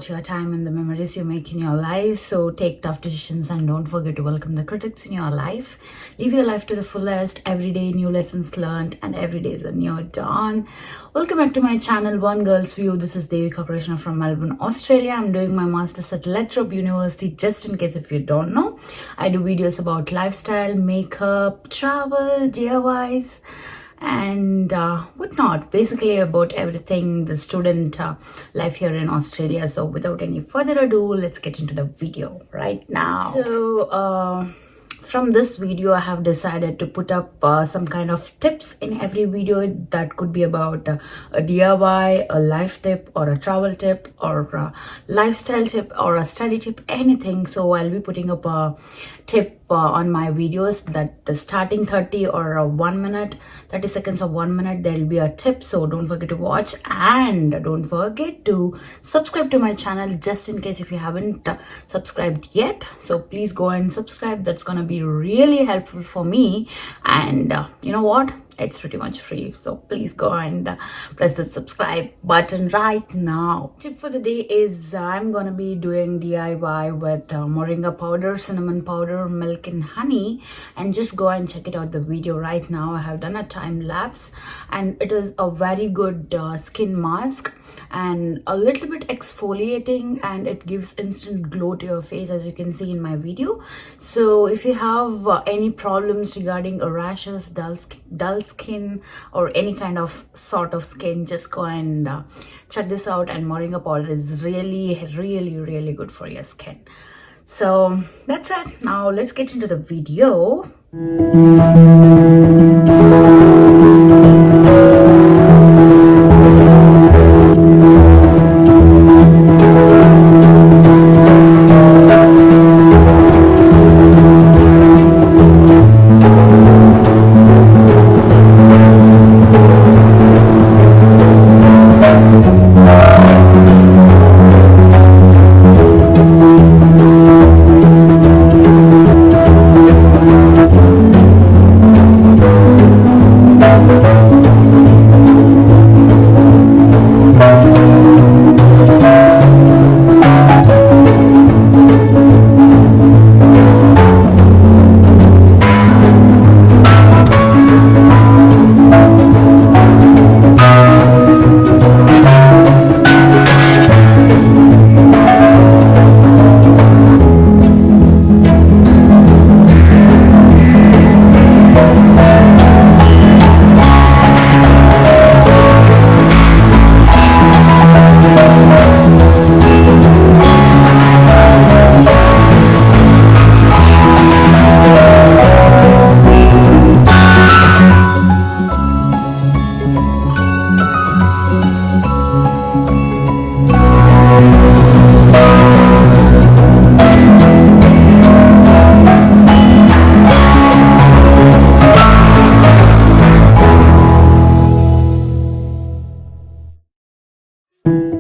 about your time and the memories you make in your life. So take tough decisions and don't forget to welcome the critics in your life. Live your life to the fullest. Every day new lessons learned and every day is a new dawn. Welcome back to my channel, One Girl's View. This is Devika Krishna from Melbourne, Australia. I'm doing my master's at Latrobe University. Just in case if you don't know, I do videos about lifestyle, makeup, travel, DIYs, and whatnot, basically about everything the student life here in Australia. So without any further ado, let's get into the video right now. So from this video, I have decided to put up some kind of tips in every video. That could be about a DIY, a life tip, or a travel tip, or a lifestyle tip, or a study tip, anything. So I'll be putting up a tip on my videos, that the starting 30 or 1 minute, 30 seconds or 1 minute, there will be a tip. So don't forget to watch and don't forget to subscribe to my channel, just in case if you haven't subscribed yet. So please go and subscribe. That's gonna be really helpful for me. And you know what, it's pretty much free, so please go and press the subscribe button right now. Tip for the day is I'm gonna be doing DIY with moringa powder, cinnamon powder, milk and honey, and just go and check it out the video right now. I have done a time lapse and it is a very good skin mask and a little bit exfoliating, and it gives instant glow to your face, as you can see in my video. So if you have any problems regarding rashes, dull skin, or any kind of sort of skin, just go and check this out. And moringa powder is really good for your skin. So that's it. Now let's get into the video.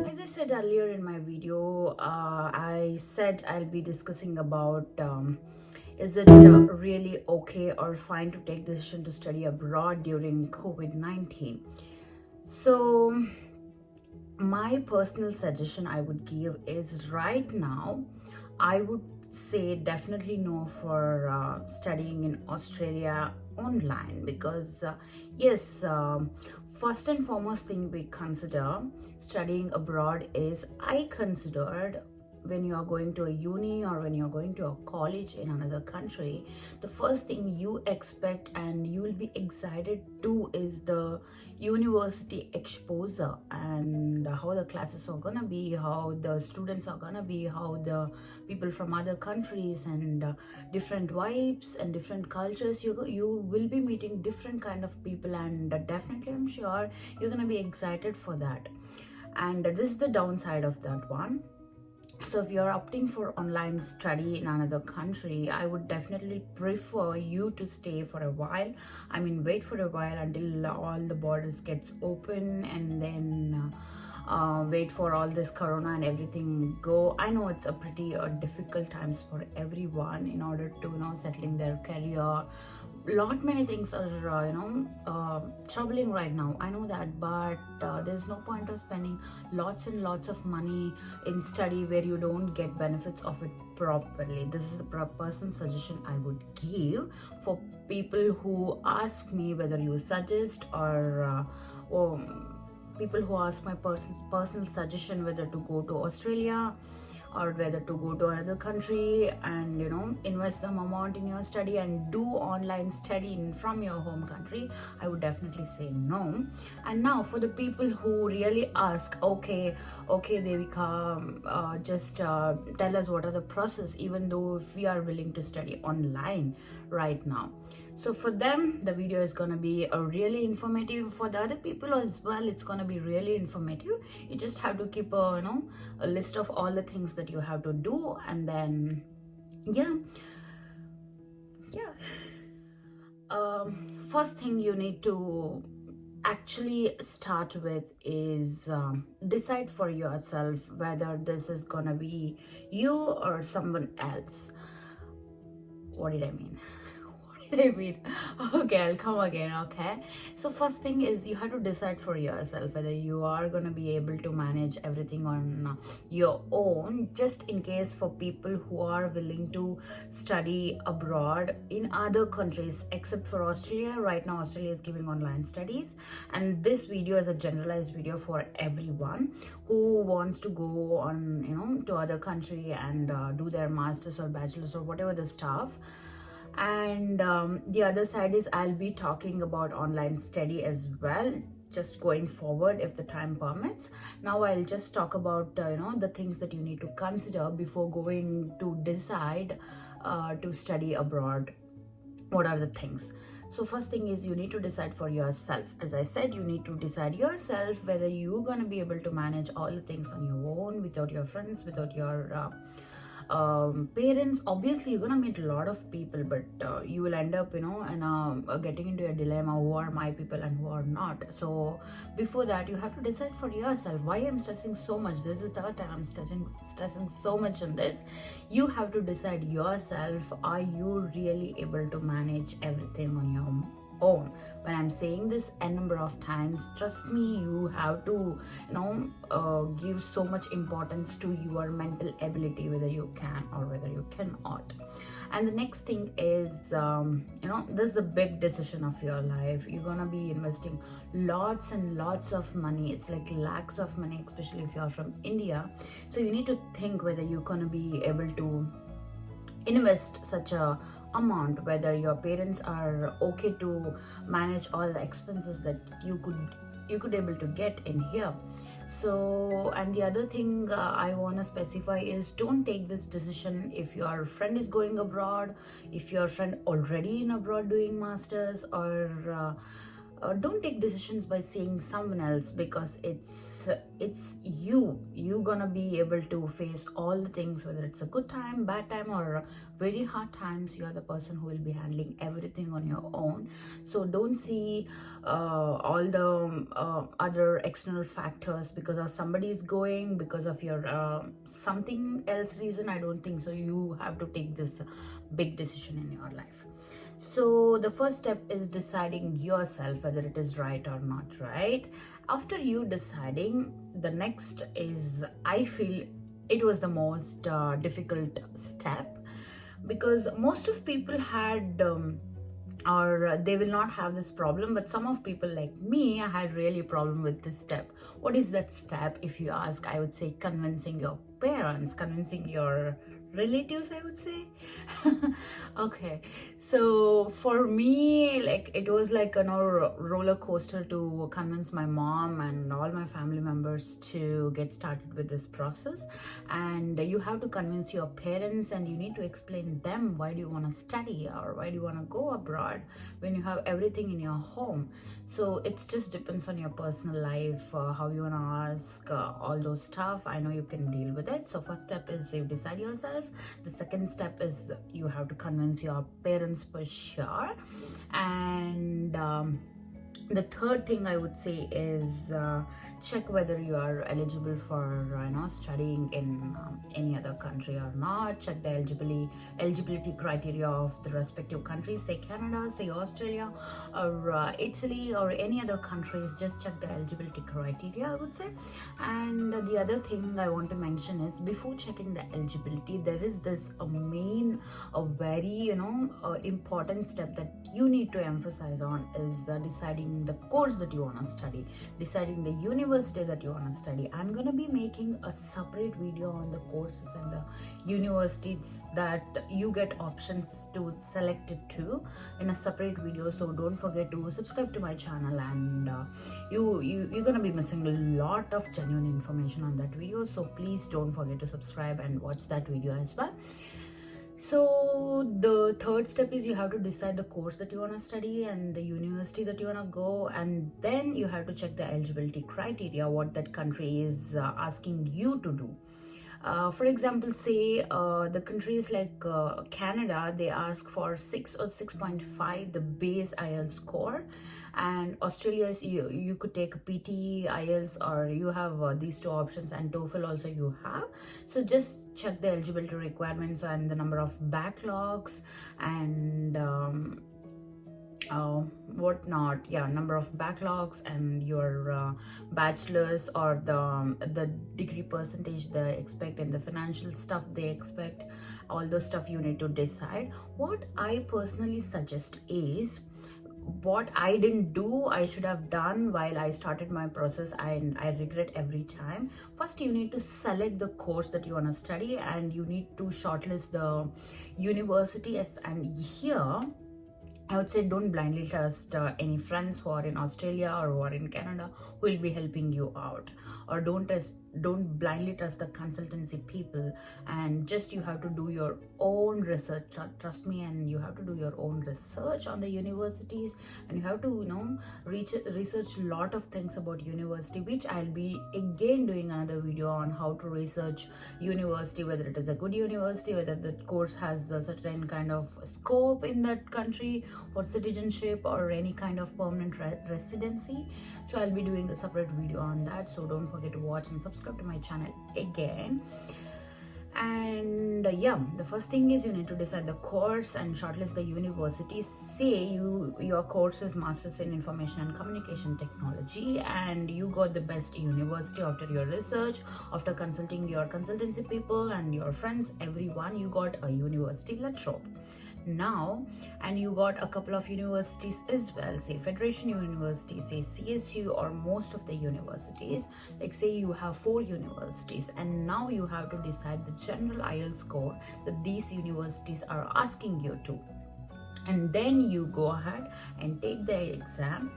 As I said earlier in my video, I said I'll be discussing about is it really okay or fine to take decision to study abroad during COVID-19. So my personal suggestion I would give is, right now I would say definitely no for studying in Australia online, because yes, first and foremost thing we consider studying abroad is, I considered, when you are going to a uni or when you're going to a college in another country, the first thing you expect and you will be excited to is the university exposure, and how the classes are gonna be, how the students are gonna be, how the people from other countries and different vibes and different cultures, you will be meeting different kind of people, and definitely I'm sure you're gonna be excited for that. And this is the downside of that one. So if you're opting for online study in another country, I would definitely prefer you to stay for a while. I mean, wait for a while until all the borders gets open, and then wait for all this corona and everything go. I know it's a pretty difficult times for everyone in order to settling their career. Lot many things are troubling right now, I know that, but there's no point of spending lots and lots of money in study where you don't get benefits of it properly. This is the personal suggestion I would give for people who ask me whether you suggest or people who ask my personal suggestion whether to go to Australia or whether to go to another country and invest some amount in your study and do online study from your home country. I would definitely say no. And now for the people who really ask, okay Devika, just tell us what are the process, even though if we are willing to study online right now. So for them the video is going to be really informative. For the other people as well, it's going to be really informative. You just have to keep a list of all the things that you have to do, and then first thing you need to actually start with is decide for yourself whether this is gonna be you or someone else. What did I mean? Okay, I'll come again. Okay, so first thing is you have to decide for yourself whether you are going to be able to manage everything on your own, just in case for people who are willing to study abroad in other countries except for Australia. Right now Australia is giving online studies, and this video is a generalized video for everyone who wants to go on to other country and do their masters or bachelors or whatever the stuff. And the other side is I'll be talking about online study as well, just going forward if the time permits. Now I'll just talk about the things that you need to consider before going to decide to study abroad. What are the things? So first thing is you need to decide for yourself. As I said, you need to decide yourself whether you're going to be able to manage all the things on your own without your friends, without your parents. Obviously you're gonna meet a lot of people, but you will end up getting into a dilemma, who are my people and who are not. So before that you have to decide for yourself. Why I'm stressing so much, this is the third time I'm stressing so much on this. You have to decide yourself, are you really able to manage everything on your own? When I'm saying this a number of times, trust me, you have to give so much importance to your mental ability, whether you can or whether you cannot. And the next thing is this is a big decision of your life. You're gonna be investing lots and lots of money. It's like lakhs of money, especially if you're from India. So you need to think whether you're gonna be able to invest such a amount, whether your parents are okay to manage all the expenses that you could able to get in here. So, and the other thing I want to specify is don't take this decision if your friend is going abroad, if your friend already in abroad doing masters, or don't take decisions by seeing someone else, because it's you gonna be able to face all the things, whether it's a good time, bad time, or very hard times. You are the person who will be handling everything on your own. So don't see all the other external factors because of somebody is going, because of your something else reason. I don't think so. You have to take this big decision in your life. So the first step is deciding yourself whether it is right or not right. After you deciding, the next is, I feel it was the most difficult step, because most of people had or they will not have this problem, but some of people like me, I had really problem with this step. What is that step? If you ask, I would say convincing your parents, convincing your relatives, I would say. Okay, so for me, like, it was like a roller coaster to convince my mom and all my family members to get started with this process. And you have to convince your parents, and you need to explain them why do you want to study or why do you want to go abroad when you have everything in your home. So it just depends on your personal life, how you want to ask all those stuff. I know you can deal with it. So first step is you decide yourself. The second step is you have to convince your parents for sure. And The third thing I would say is check whether you are eligible for studying in any other country or not. Check the eligibility criteria of the respective countries, say Canada, say Australia, or Italy, or any other countries. Just check the eligibility criteria, I would say. And the other thing I want to mention is, before checking the eligibility, there is this a very important step that you need to emphasize on, is deciding the course that you want to study, deciding the university that you want to study. I'm going to be making a separate video on the courses and the universities that you get options to select it to in a separate video, so don't forget to subscribe to my channel, and you're going to be missing a lot of genuine information on that video, so please don't forget to subscribe and watch that video as well. So the third step is, you have to decide the course that you want to study and the university that you want to go, and then you have to check the eligibility criteria, what that country is asking you to do. For example, say the countries like Canada, they ask for 6 or 6.5 the base IELTS score, and Australia, you could take a PT, IELTS, or you have these two options, and TOEFL also you have. So just check the eligibility requirements and the number of backlogs and number of backlogs, and your bachelor's, or the degree percentage they expect, and the financial stuff they expect. All those stuff you need to decide. What I personally suggest is, what I didn't do, I should have done while I started my process, and I regret every time. First, you need to select the course that you want to study, and you need to shortlist the university. And here I would say, don't blindly trust any friends who are in Australia or who are in Canada who will be helping you out, or don't blindly trust the consultancy people, and just you have to do your own research. Trust me, and you have to do your own research on the universities, and you have to research a lot of things about university, which I'll be again doing another video on how to research university, whether it is a good university, whether the course has a certain kind of scope in that country for citizenship or any kind of permanent residency. So I'll be doing a separate video on that, so don't forget to watch and subscribe to my channel again. And the first thing is, you need to decide the course and shortlist the university. Say your course is Masters in Information and Communication Technology, and you got the best university after your research, after consulting your consultancy people and your friends, everyone, you got a university. Let's show now, and you got a couple of universities as well, say Federation University, say CSU, or most of the universities. Like, say you have 4 universities, and now you have to decide the general IELTS score that these universities are asking you to, and then you go ahead and take the exam.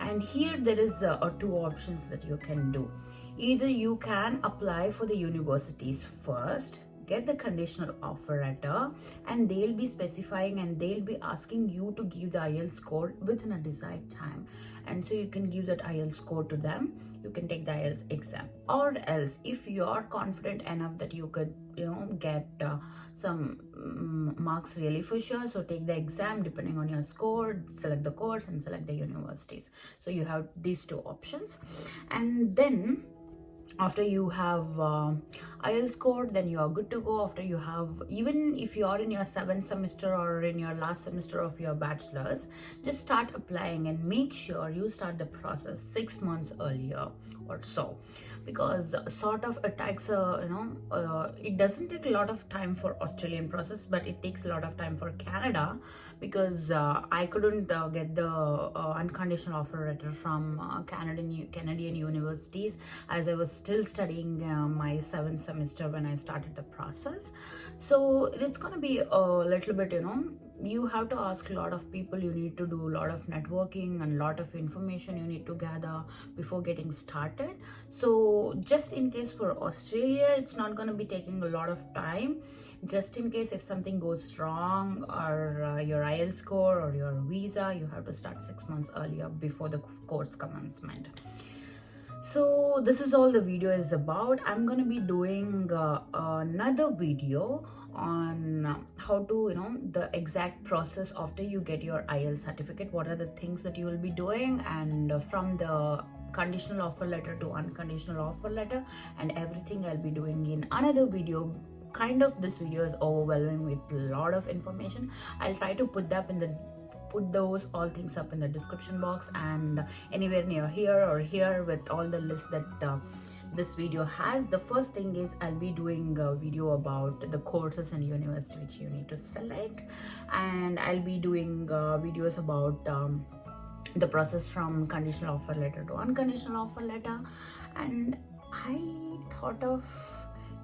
And here there is 2 options that you can do. Either you can apply for the universities first, get the conditional offer letter, and they'll be specifying and they'll be asking you to give the IELTS score within a desired time, and so you can give that IELTS score to them. You can take the IELTS exam. Or else, if you are confident enough that you could get some marks really for sure, so take the exam depending on your score, select the course and select the universities. So you have these 2 options. And then after you have IELTS score, then you are good to go. After you have, even if you are in your 7th semester or in your last semester of your bachelor's, just start applying and make sure you start the process 6 months earlier or so, because sort of it takes it doesn't take a lot of time for Australian process, but it takes a lot of time for Canada, because I couldn't get the unconditional offer letter from Canadian universities, as I was still studying my 7th semester when I started the process. So it's gonna be a little bit, you have to ask a lot of people, you need to do a lot of networking and a lot of information you need to gather before getting started. So just in case for Australia, it's not going to be taking a lot of time. Just in case if something goes wrong, or your IELTS score or your visa, you have to start 6 months earlier before the course commencement. So this is all the video is about. I'm going to be doing another video on how to, the exact process after you get your IELTS certificate, what are the things that you will be doing, and from the conditional offer letter to unconditional offer letter, and everything I'll be doing in another video. Kind of this video is overwhelming with a lot of information. I'll try to put those all things up in the description box and anywhere near here or here with all the lists that this video has. The first thing is I'll be doing a video about the courses and university which you need to select, and I'll be doing videos about the process from conditional offer letter to unconditional offer letter. And I thought of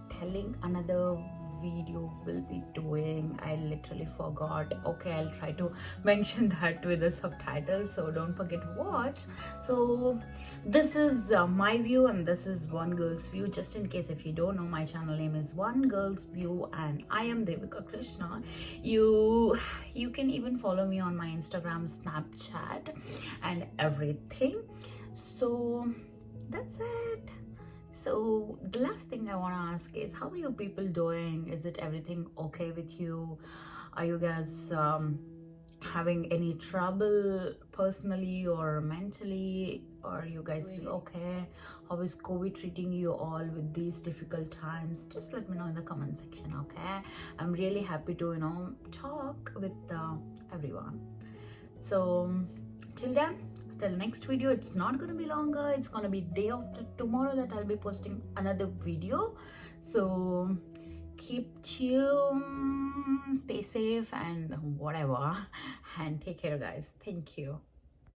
telling another video will be doing, I literally forgot. Okay, I'll try to mention that with the subtitles, so don't forget to watch. So this is my view and this is One Girl's View. Just in case if you don't know, my channel name is One Girl's View and I am Devika Krishna. You can even follow me on my Instagram, Snapchat and everything. So that's it. So the last thing I want to ask is, how are you people doing? Is it everything okay with you? Are you guys having any trouble personally or mentally? Are you guys okay? How is COVID treating you all with these difficult times? Just let me know in the comment section, okay? I'm really happy to talk with everyone. So till then, till next video, it's not gonna be longer, it's gonna be day after tomorrow that I'll be posting another video. So keep tuned, stay safe and whatever, and take care guys. Thank you.